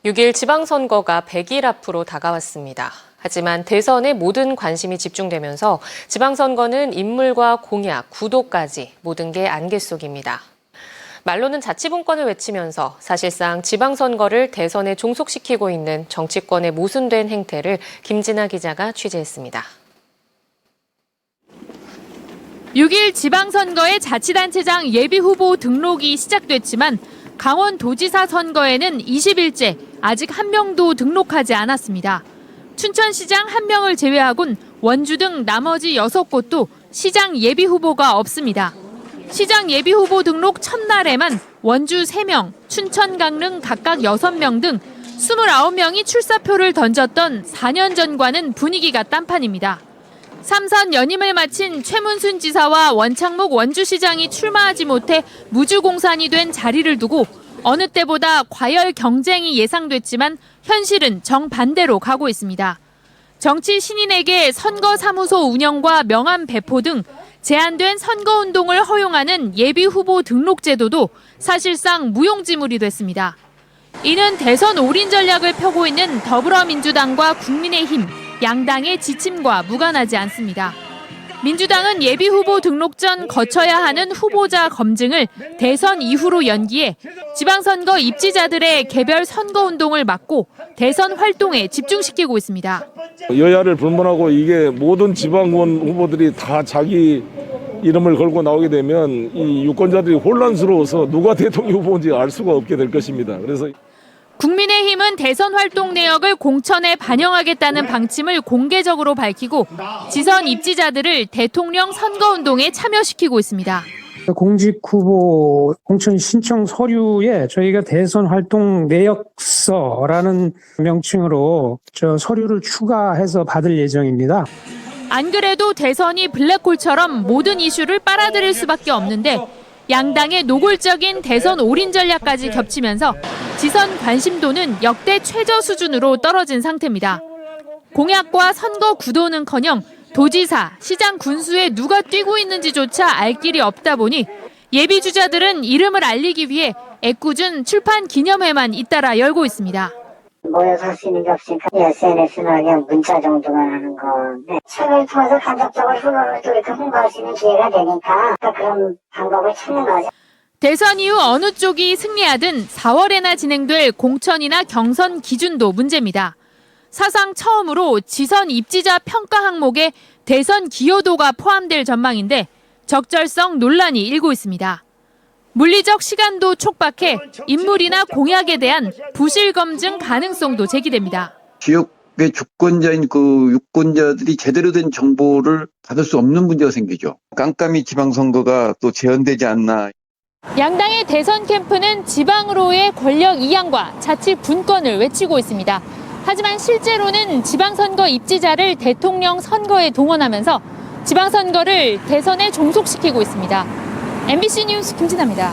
6일 지방선거가 100일 앞으로 다가왔습니다. 하지만 대선에 모든 관심이 집중되면서 지방선거는 인물과 공약, 구도까지 모든 게 안개 속입니다. 말로는 자치분권을 외치면서 사실상 지방선거를 대선에 종속시키고 있는 정치권의 모순된 행태를 김진아 기자가 취재했습니다. 6일 지방선거의 자치단체장 예비후보 등록이 시작됐지만 강원도지사 선거에는 20일째 아직 한 명도 등록하지 않았습니다. 춘천시장 1명을 제외하곤 원주 등 나머지 6곳도 시장 예비후보가 없습니다. 시장 예비후보 등록 첫날에만 원주 3명, 춘천, 강릉 각각 6명 등 29명이 출사표를 던졌던 4년 전과는 분위기가 딴판입니다. 3선 연임을 마친 최문순 지사와 원창묵 원주시장이 출마하지 못해 무주공산이 된 자리를 두고 어느 때보다 과열 경쟁이 예상됐지만 현실은 정반대로 가고 있습니다. 정치 신인에게 선거사무소 운영과 명함 배포 등 제한된 선거운동을 허용하는 예비후보 등록 제도도 사실상 무용지물이 됐습니다. 이는 대선 올인 전략을 펴고 있는 더불어민주당과 국민의힘, 양당의 지침과 무관하지 않습니다. 민주당은 예비후보 등록 전 거쳐야 하는 후보자 검증을 대선 이후로 연기해 지방선거 입지자들의 개별 선거운동을 막고 대선 활동에 집중시키고 있습니다. 여야를 불문하고 이게 모든 지방의원 후보들이 다 자기 이름을 걸고 나오게 되면 이 유권자들이 혼란스러워서 누가 대통령 후보인지 알 수가 없게 될 것입니다. 그래서 국민의힘은 대선 활동 내역을 공천에 반영하겠다는 방침을 공개적으로 밝히고 지선 입지자들을 대통령 선거운동에 참여시키고 있습니다. 공직 후보 공천 신청 서류에 저희가 대선 활동 내역서라는 명칭으로 서류를 추가해서 받을 예정입니다. 안 그래도 대선이 블랙홀처럼 모든 이슈를 빨아들일 수밖에 없는데 양당의 노골적인 대선 올인 전략까지 겹치면서 지선 관심도는 역대 최저 수준으로 떨어진 상태입니다. 공약과 선거 구도는커녕 도지사, 시장 군수에 누가 뛰고 있는지조차 알 길이 없다 보니 예비 주자들은 이름을 알리기 위해 애꿎은 출판 기념회만 잇따라 열고 있습니다. 모여서 할 수 있는 게 없으니까 SNS나 그냥 문자 정도만 하는 건데 책을 통해서 간접적으로 후보를 또 이렇게 홍보할 수 있는 기회가 되니까 그런 방법을 찾는 거죠. 대선 이후 어느 쪽이 승리하든 4월에나 진행될 공천이나 경선 기준도 문제입니다. 사상 처음으로 지선 입지자 평가 항목에 대선 기여도가 포함될 전망인데 적절성 논란이 일고 있습니다. 물리적 시간도 촉박해 인물이나 공약에 대한 부실 검증 가능성도 제기됩니다. 지역의 주권자인 그 유권자들이 제대로 된 정보를 받을 수 없는 문제가 생기죠. 깜깜이 지방선거가 또 재현되지 않나. 양당의 대선 캠프는 지방으로의 권력 이양과 자치 분권을 외치고 있습니다. 하지만 실제로는 지방선거 입지자를 대통령 선거에 동원하면서 지방선거를 대선에 종속시키고 있습니다. MBC 뉴스 김진아입니다.